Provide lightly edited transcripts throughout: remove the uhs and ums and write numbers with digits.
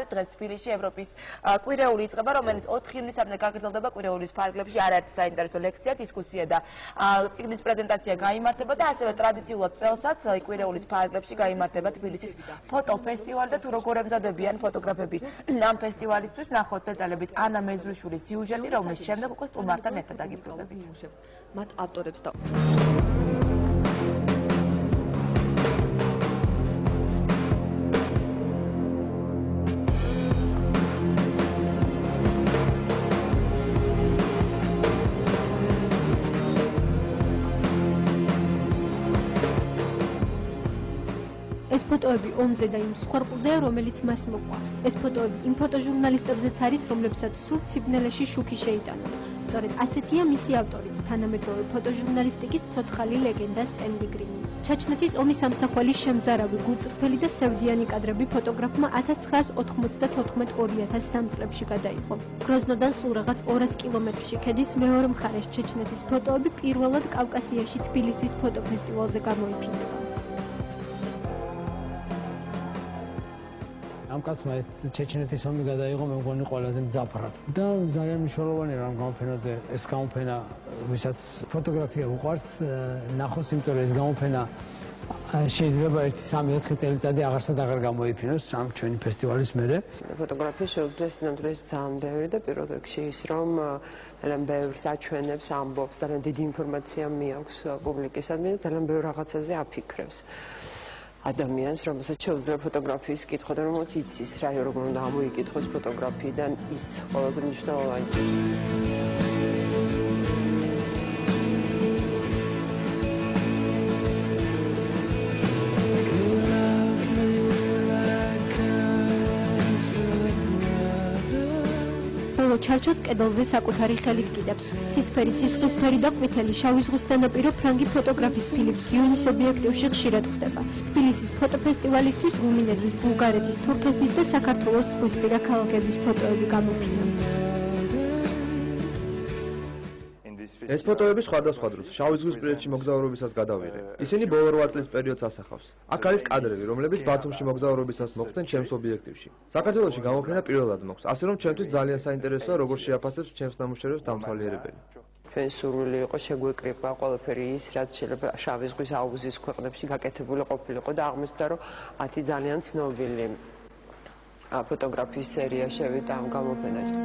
მხარეთ დღეს თბილისში ევროპის კვირეული იწყება, რომელიც 4 ივნისამდე გაგრძელდება. კვირეულის ფარგლებში არაერთი საინტერესო ლექცია, დისკუსია და წიგნის პრეზენტაცია გაიმართება და ასევე ტრადიციულად წელსაც კვირეულის ფარგლებში გაიმართება თბილისის ფოტოფესტივალი და თუ როგორ ემზადებიან ფოტოგრაფები ამ ფესტივალისთვის ნახოთ დეტალებით ანა მეზრიშვილის სიუჟეტი, რომელიც შემდეგ უკვე სტუმართან ერთად აგიბრუნდებით. მათ ავტორებს და ეს ფოტოები ომზე და იმ სხორყლზეა, რომელიც მას მოყვა. ეს ფოტოები იმ ფოტოჟურნალისტებზეც არის, რომლებსაც სულ ციბნელეში შუქი შეიტანა. სწორედ ასეთია მისი ავტორიც, თანამედროვე ფოტოჟურნალისტიკის ცოცხალი ლეგენდა სტენლი გრინი. ჩაჩნეთის ომის ამსახველის შემზარავი, გულწრფელი და სევდიანი კადრები ფოტოგრაფმა 1994-2003 წლებში გადაიღო. გროზნოდან სულ რაღაც 200 კილომეტრში ქედის მეორე მხარეს ჩეჩნეთის ფოტოები პირველად კავკასიაში თბილისის ფოტოფესტივალზე გამოიფინება. ამ კაცმა ეს ჩეჩნეთის ომი გადაიღო, მე მგონი ყველაზე მძაფრად. და ძალიან მნიშვნელოვანია რომ გამოფენაზე ეს გამოფენა, ვისაც ფოტოგრაფია უყვარს, ნახოს, იმიტომ რომ ეს გამოფენა შეიძლება 1-3-4 წელიწადი აღარსად აღარ გამოიფინოს ამ ჩვენი ფესტივალის მერე. ფოტოგრაფია შეუძლია სინამდვილეში ძალიან ბევრი და პირველ რიგში ის რომ ძალიან ბევრს აჩვენებს, ამბობს, ძალიან დიდი ინფორმაცია მიაქვს პუბლიკისადმი და ძალიან ბევრ რაღაცაზე აფიქრებს. ადამიანს, რომელსაც შეუძლია ფოტოგრაფიის კითხვა და რომელიც იცის რა როგორ უნდა ამოიკითხოს ფოტოგრაფიიდან ის ყველაზე მნიშვნელოვანია. ჩარჩოს კედელზე საკუთარი ხელით კიდებს. ცისფერი, სისხლისფერი და ყვითელი შავი ზღვის სანაპირო ფრანგი ფოტოგრაფის ფილიპ ბიუნის ობიექტივში ხშირად ხდება. თბილისის ფოტოფესტივალისთვის რუმინეთის, ბულგარეთის, თურქეთის და საქართველოს ზღვისპირა ქალაქების ფოტოები გამოფინა. ეს ფოტოები სხვადასხვა დროს შავი ზღვისპირეთში მოგზაურობისას გადავიღე. ისინი ბოლო 8 წლის პერიოდს ასახავს. აქ არის კადრები, რომლებიც ბათუმში მოგზაურობისას მოხდნენ ჩემს ობიექტივში. საქართველოში გამოფენა პირველად მოხს, ასე რომ ჩემთვის ძალიან საინტერესოა, როგორ შეაფასებს ჩემს ნამუშევრებს დამთვალიერებელი. ჩვენ სურვილი იყო შეგვეკრიბა ყველაფერი ის, რაც შეიძლება შავი ზღვის აუზის ქვეყნებში გაკეთებული ყოფილიყო და აღმოჩნდა, რომ 10 ძალიან ცნობილი ფოტოგრაფიის სერია შევიდა ამ გამოფენაში.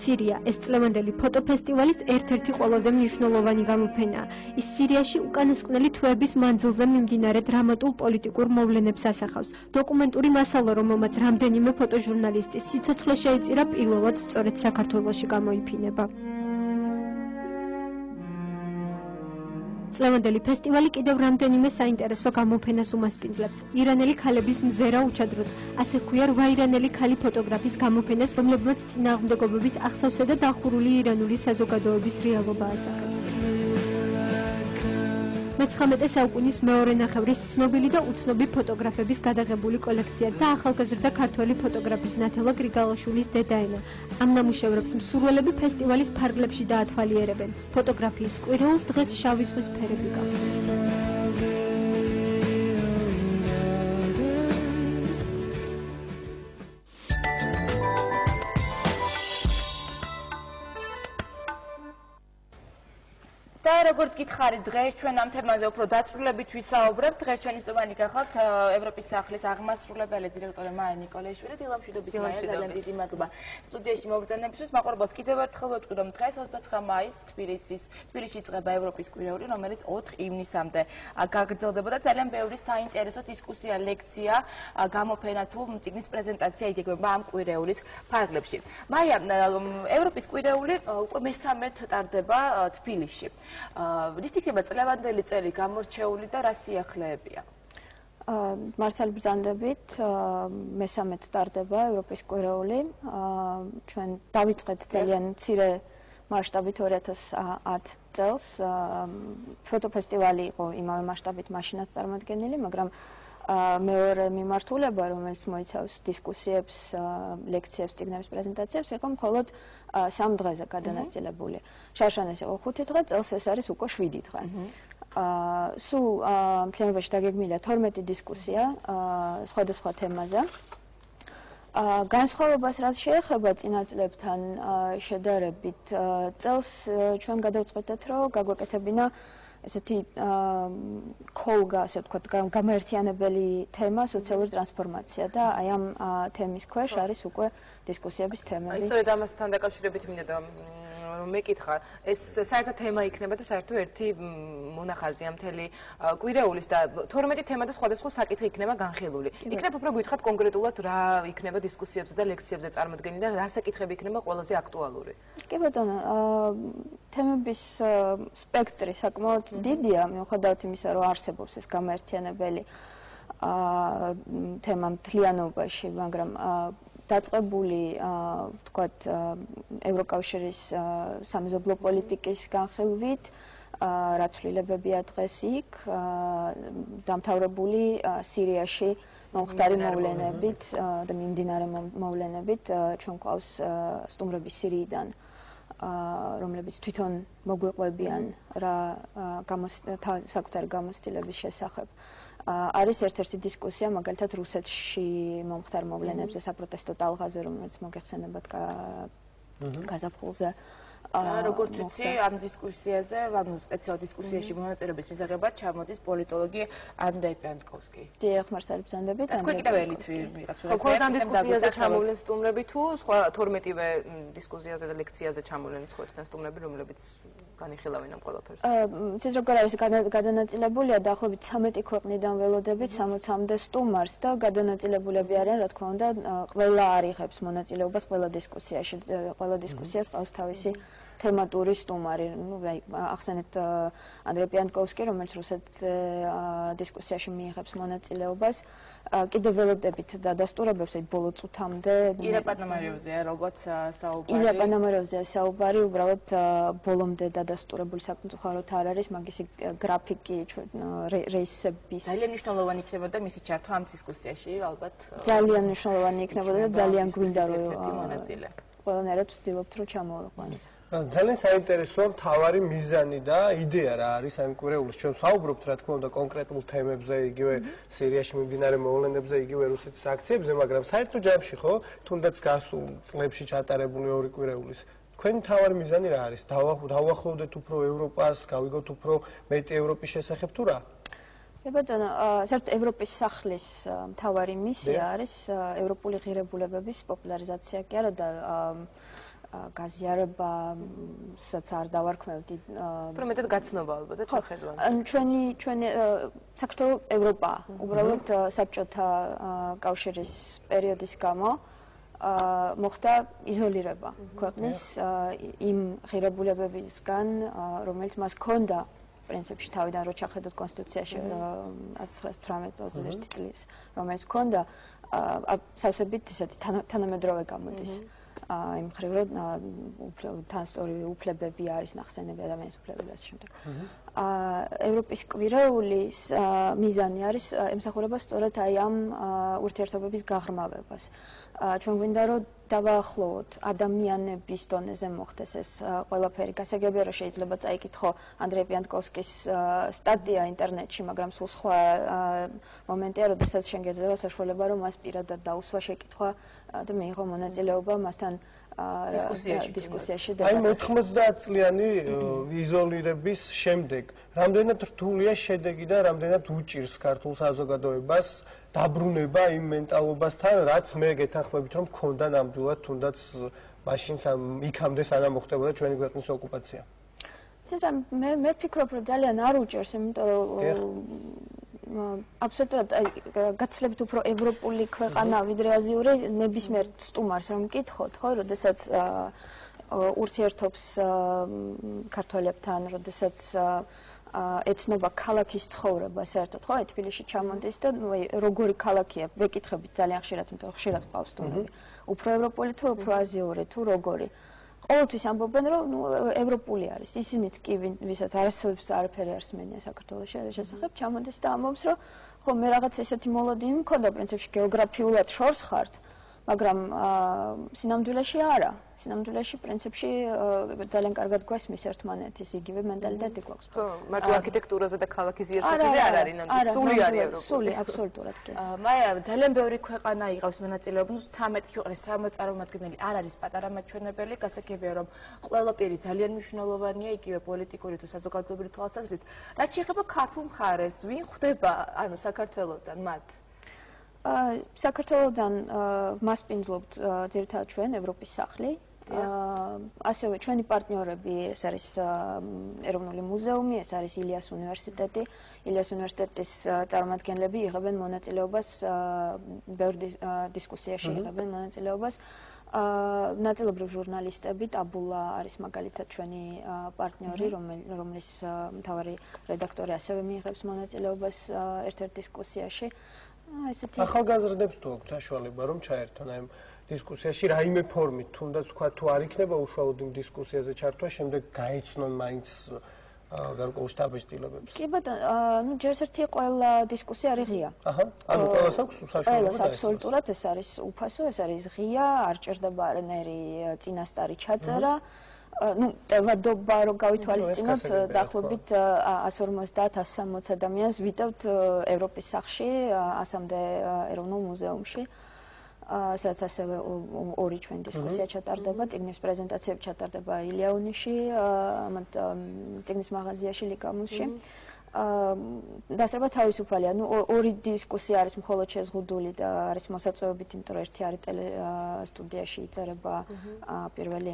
სირია ეს წლევანდელი ფოტოფესტივალის ერთ-ერთი ყველაზე მნიშვნელოვანი გამოფენაა. ის სირიაში უკანასკნელი თვეების მანძილზე მიმდინარე დრამატულ პოლიტიკურ მოვლენებს ასახავს. დოკუმენტური მასალა, რომელმაც რამდენიმე ფოტოჟურნალისტის სიცოცხლე შეიწირა, პირველად სწორედ საქართველოში გამოიფინება. წლევანდელი ფესტივალი კიდევ რამდენიმე საინტერესო გამოფენას უმასპინძლებს. ირანელი ქალების მზერა უჩადროდ, ასე ჰქვია 8 ირანელი ქალი ფოტოგრაფის გამოფენას, რომლებმაც წინააღმდეგობებით ახსავსა და დახურული ირანული საზოგადოების რეალობა ასახეს. მე-19 საუკუნის მეორე ნახევრის ცნობილი და უცნობი ფოტოგრაფების გადაღებული კოლექცია და ახალგაზრდა ქართველი ფოტოგრაფის ნათელა გრიგალაშვილის დედაენა. ამ ნამუშევრებს მსურველები ფესტივალის ფარგლებში დაათვალიერებენ. ფოტოგრაფიის კვირეულს დღეს შავი ზღვის ფერები გახსნეს. და როგორც გითხარით, დღეს ჩვენ ამ თემაზე უფრო დაწვრილებით ვისაუბრებთ. დღეს ჩვენი სტუმარი გახლავთ ევროპის სახლის აღმასრულებელი დირექტორი მაია ნიკოლაიშვილი. დილამშვიდობის მაია, ძალიან დიდი მადლობა სტუდიაში მოგზაურობისთვის. მაყურებელს კიდევ ერთხელ ვეთქვი, რომ დღეს 29 მაისს თბილისში იწყება ევროპის კვირეული, რომელიც 4 ივნისამდე გაგრძელდება და ძალიან ბევრი საინტერესო დისკუსია, ლექცია, გამოფენა თუ წიგნის პრეზენტაცია იგეგმება ამ კვირეულის ფარგლებში. მაია, ევროპის კვირეული უკვე მესამედ ტარდება თბილისში. რით იქნება წლევანდელი წელი გამორჩეული და რა სიახლეებია? მართალი ბრძანდებით, მესამედ ტარდება ევროპის კვირეული. ჩვენ დავიწყეთ ძალიან მცირე მასშტაბით 2010 წელს. ფოტოფესტივალი იყო იმავე მასშტაბით მაშინაც წარმოადგენილი, მაგრამ მეორე მიმართულება, რომელიც მოიცავს დისკუსიებს, ლექციებს, წიგნების პრეზენტაციებს, იყო მხოლოდ 3 დღეზე გადანაწილებული. შარშანეს იყო 5 დღე, წელს ეს არის უკვე 7 დღე. სულ მთლიანობაში დაგეგმილია 12 დისკუსია სხვადასხვა თემაზე. განსხვავებას რაც შეეხება წინა წლებთან შედარებით, წელს ჩვენ გადავწყვეტეთ, რომ გაგვეკეთებინა ესეთი კოლგა, ასე ვთქვათ, გამაერთიანებელი თემა სოციალური ტრანსფორმაცია და აი ამ თემის ქვეშ არის უკვე დისკუსიების თემები. ისწორედ ამასთან დაკავშირებით მინდა რომ მეკითხა, ეს საერთო თემა იქნება და საერთო ერთი მონახაზია მთელი კვირეულის და 12 თემა და სხვადასხვა საკითხი იქნება განხილული. იქნებ უფრო გითხრათ კონკრეტულად რა იქნება დისკუსიებზე და ლექციებზე წარმოდგენილი და რა საკითხები იქნება ყველაზე აქტუალური. კი ბატონო, თემების სპექტრი საკმაოდ დიდია, მიუხედავად იმისა, რომ არსებობს ეს გამაერთიანებელი თემა მთლიანობაში, მაგრამ დაწყებული, ვთქვათ, ევროკავშირის სამეზობლო პოლიტიკის განხილვით, რა ცვლილებებია დღეს იქ, დამთავრებული სირიაში მომხდარი მოვლენებით და მიმდინარე მოვლენებით, ჩვენ გვყავს სტუმრები სირიიდან, რომლებიც თვითონ მოგვიყვებიან რა საკუთარი გამოცდილების შესახებ. არის ერთ-ერთი დისკუსია მაგალითად რუსეთში მომხდარ მოვლენებზე, საპროტესტო ტალღაზე, რომელიც მოგეხსენებათ გაზაფხულზე. როგორც ვიცი, ამ დისკუსიაზე, ანუ სპეციალ დისკუსიაში მონაწილეობის მისაღებად ჩამოდის პოლიტოლოგი ანდრეი პიანტკოვსკი. დიახ, მართალი ბრძანდებით. თქვენ კიდევ ელით ვიღაცა ხოლმე ამ დისკუსიაზე ჩამოვლენ სტუმრები თუ სხვა 12-ვე დისკუსიაზე და ლექციაზე ჩამოვლენ სხვადასხვა სტუმრები, რომლებიც განიხილავენ ამ ყველაფერს. ცით როგორ არის გადანაწილებულია დაახლოებით 13 ქვეყნიდან ველოდებით 60-მდე სტუმარს და გადანაწილებულები არიან, რა თქმა უნდა, ყველა არ იღებს მონაწილეობას ყველა დისკუსიაში. ყველა დისკუსიას ყავს თავისი თემატური სტუმარი. ახსენეთ ანდრეი პიანტკოვსკი, რომელიც რუსეთზე დისკუსიაში მიიღებს მონაწილეობას. კიდევ ველოდებით დადასტურებებს, აი ბოლო წუთამდე ირა პანამარევზეა ალბათ საუბარი. ირა პანამარევზეა საუბარი, უბრალოდ ბოლომდე დადასტურებული საკუთრებად არ არის, მაგისი გრაფიკი რეისების. ძალიან მნიშვნელოვანი იქნებოდა მისი ჩართვა ამ დისკუსიაში, ალბათ. ძალიან მნიშვნელოვანი იქნებოდა და ძალიან გვინდა რომ მონაწილე. ყველანაირად ვცდილობთ რომ ჩამოვიყვანოთ. ძალიან საინტერესოა მთავარი მიზანი და იდეა რა არის ამ კვირეულის. ჩვენ ვსაუბრობთ რა თქმა უნდა კონკრეტულ თემებზე, იგივე სირიაში მიმდინარე მოვლენებზე, იგივე რუსეთის აქციებზე, მაგრამ საერთო ჯამში ხო, თუნდაც გასულ წლებში ჩატარებული ორი კვირეულის თქვენი მთავარი მიზანი რა არის? დავახლოვდეთ უფრო ევროპას, გავიგოთ უფრო მეტი ევროპის შესახებ თუ რა? ბატონო, საერთოდ ევროპის სახლის მთავარი მისია არის ევროპული ღირებულებების პოპულარიზაცია კი არა და გაზიარება, სადაც არ დავარქმევდი. უფრო მეტად გაცნობა ალბათ და ჩახედვა. ჩვენი საქართველო ევროპა, უბრალოდ საბჭოთა კავშირის პერიოდის გამო მოხდა იზოლირება ქვეყნის იმ ღირებულებებისგან, რომელიც მას ჰქონდა პრინციპში თავიდან რო ჩახედოთ კონსტიტუციაში 1918 წლის, რომელიც ჰქონდა სავსებით ისეთი თანამედროვე გამოდის. იმ მხრივ რომ თანასწორი უფლებები არის ნახსენები ადამიანის უფლებები და ასე შემდეგ. ევროპის კვირეულის მიზანი არის ემსახურება სწორედ აი ამ ურთიერთობების გაღრმავებას. ჩვენ გვინდა რომ დავაახლოვოთ ადამიანების დონეზე მოხდეს ეს ყველაფერი. გასაგებია რომ შეიძლება წაიკითხო ანდრეი პიანტკოვსკის სტატია ინტერნეტში, მაგრამ სულ სხვა მომენტია, როდესაც შენ გეძლევა საშუალება რომ მას პირადად დაუსვა შეკითხვა და მიიღო მონაწილეობა მასთან დისკუსიაში. აი 90 წლიანი იზოლირების შემდეგ რამდენად რთულია შედეგი და რამდენად უჭირს ქართულ საზოგადოებას დაბრუნება იმ მენტალობასთან, რაც მე გეთანხმებით რომ მქონდა ნამდვილად თუნდაც მაშინ იქამდე სანამ მოხდებოდა ჩვენი ქვეყნის ოკუპაცია. ცოტა მე ვფიქრობ რომ ძალიან არ უჭერს, იმიტომ რომ აბსოლუტურად გაცილებით უფრო ევროპული ქვეყანა ვიდრე აზიური ნებისმიერ სტუმარს რომ მკითხოთ, ხო, როდესაც ურთიერთობს ქართველებთან, როდესაც ეთნობა ქალაქის ცხოვრება საერთოდ, ხო, თბილისში ჩამოდის და როგორი ქალაქია, ვეკითხებით ძალიან ხშირად, იმიტომ რომ ხშირად ყავს სტუმრები. უფრო ევროპული თუ უფრო აზიური თუ როგორი. ყოველთვის ამბობენ რომ ევროპული არის. ისინიც კი ვისაც არაფერი არ სმენია საქართველოს შესახებ, ჩამოდის და ამბობს რომ ხო მე რაღაც ესეთი მოლოდინი მქონდა პრინციპში გეოგრაფიულად შორს ხართ, მაგრამ სინამდვილეში არა. სინამდვილეში პრინციპში ძალიან კარგად გვესმის ერთმანეთის იგივე მენტალიტეტი გვაქვს. ხო, მარტო არქიტექტურაზე და ქალაქის იერსახეზე არ არის ნამდვილად. სული არის ევროპული. სული აბსოლუტურად კი. მაია, ძალიან ბევრი ქვეყანა იღავს მონაწილეობას, 13 ქვეყნის 60 წარმომადგენელი არ არის პატარა მაჩვენებელი, გასაგებია რომ ყველა პირი ძალიან მნიშვნელოვანია, იგივე პოლიტიკური თუ საზოგადოებრივი თვალსაზრისით. რაც შეეხება ქართულ მხარეს, ვინ ხვდება, ანუ საქართველოსთან მათ? საქართველოსთან მასპინძლობთ ძირითადად ჩვენ ევროპის სახლი. ასევე ჩვენი პარტნიორები, ეს არის ეროვნული მუზეუმი, ეს არის ილიას უნივერსიტეტი. ილიას უნივერსიტეტის წარმომადგენლები იღებენ მონაწილეობას ბევრ დისკუსიაში იღებენ მონაწილეობას. ნაწილობრივ ჟურნალისტები, ტაბულა არის მაგალითად ჩვენი პარტნიორი, რომლის მთავარი რედაქტორი ასევე მიიღებს მონაწილეობას ერთ-ერთ დისკუსიაში. ესეთი ახალგაზრდებს თუ აქვს საშუალება რომ ჩაერთონ აი დისკუსიაში რაიმე ფორმით, თუნდაც თქვა თუ არ იქნება უშუალოდ იმ დისკუსიაზე ჩართვა, შემდეგ გაეცნონ მაინც გარკვეულ შტაბეშტილებებს. კი ბატონო, ну ჯერ ერთი ყველა დისკუსია არის ღია. აჰა, ანუ ყველას აქვს საშუალება. ყველას აბსოლუტურად ეს არის უფასო, ეს არის ღია, არ ჭირდება არანაირი წინასწარი ჩაწერა. ну ტევადობა რო გავითვალისწინოთ დაახლოებით 150-160 ადამიანს ვიტევთ ევროპის სახლში 100-მდე ეროვნულ მუზეუმში სადაც ასევე ორი ჩვენი დისკუსია ჩატარდება, წიგნის პრეზენტაციები ჩატარდება ილიაუნიში, წიგნის მაღაზიაში ლიკამუსში. დასწრება თავისუფალია. ну ორი დისკუსია არის მხოლოდ შეზღუდული და არის მოსაწვევებით, იმიტომ რომ ერთი არის ტელე სტუდიაში იწერება პირველი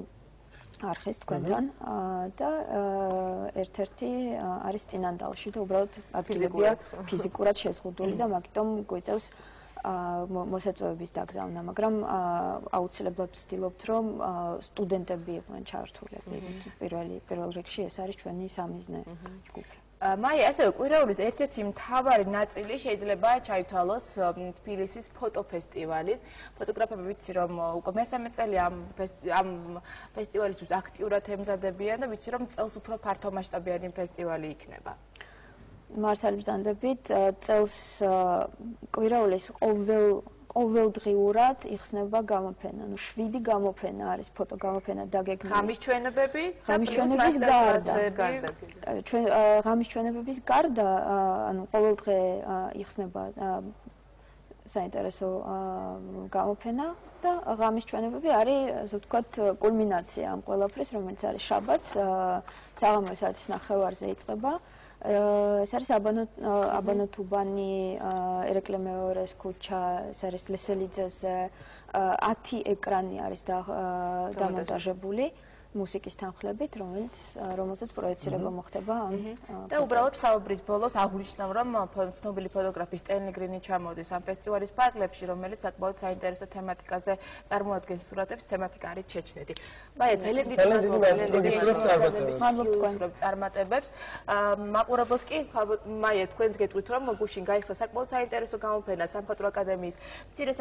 არხის თქვენთან და ერთ-ერთი არის წინანდალში და უბრალოდ ადგილებია ფიზიკურად შეზღუდული და მაგიტომ გვიწევს მოსაწვევების დაგზავნა, მაგრამ აუცილებლად ვცდილობთ, რომ სტუდენტები იყვნენ ჩართულები. პირველ რიგში ეს არის ჩვენი სამიზნე ჯგუფი. მაია, ასევე კვირაულის ერთ-ერთი მთავარი ნაწილი შეიძლება ჩაითვალოს თბილისის ფოტოფესტივალით. ფოტოგრაფები ვიცი, რომ უკვე მესამე წელი ამ ფესტივალისთვის აქტიურად ემზადებიან და ვიცი, რომ წელს უფრო ფართომასშტაბიანი ფესტივალი იქნება. მართალი ბრძანდებით, წელს კვირაულის ყოველდღიურად იხსნება გამოფენა. ну 7 გამოფენა არის, ფოტო გამოფენა დაგეგმილი. ღამის ჩვენებები, ღამის ჩვენებების გარდა, ანუ ყოველდღე იხსნება საინტერესო გამოფენა და ღამის ჩვენებები არის, ასე ვთქვათ, კულმინაცია ამ ყველაფრის, რომელიც არის შაბათს, საღამოს 9:30-ზე იწყება. ეს არის აბანოთუბანი, ერეკლე მეორეს ქუჩა, ეს არის ლესელიძეზე, 10 ეკრანი არის დამონტაჟებული მუსიკის თანხლებით, რომელზეც პროექცირება მოხდება. და უბრალოდ საუბრის ბოლოს აღვნიშნავ, რომ ცნობილი ფოტოგრაფი სტენლი გრინი ჩამოდის ამ ფესტივალის ფარგლებში, რომელიც საკმაოდ საინტერესო თემატიკაზე წარმოადგენს სურათებს, თემატიკა არის ჩეჩნეთი. მაია, ძალიან დიდი მადლობა წარმატებებს. მაყურებელს კი, მაია, თქვენს გეტყვით, რომ გუშინ გაიხსნა საკმაოდ საინტერესო გამოფენა სამხატვრო აკადემიის მცირე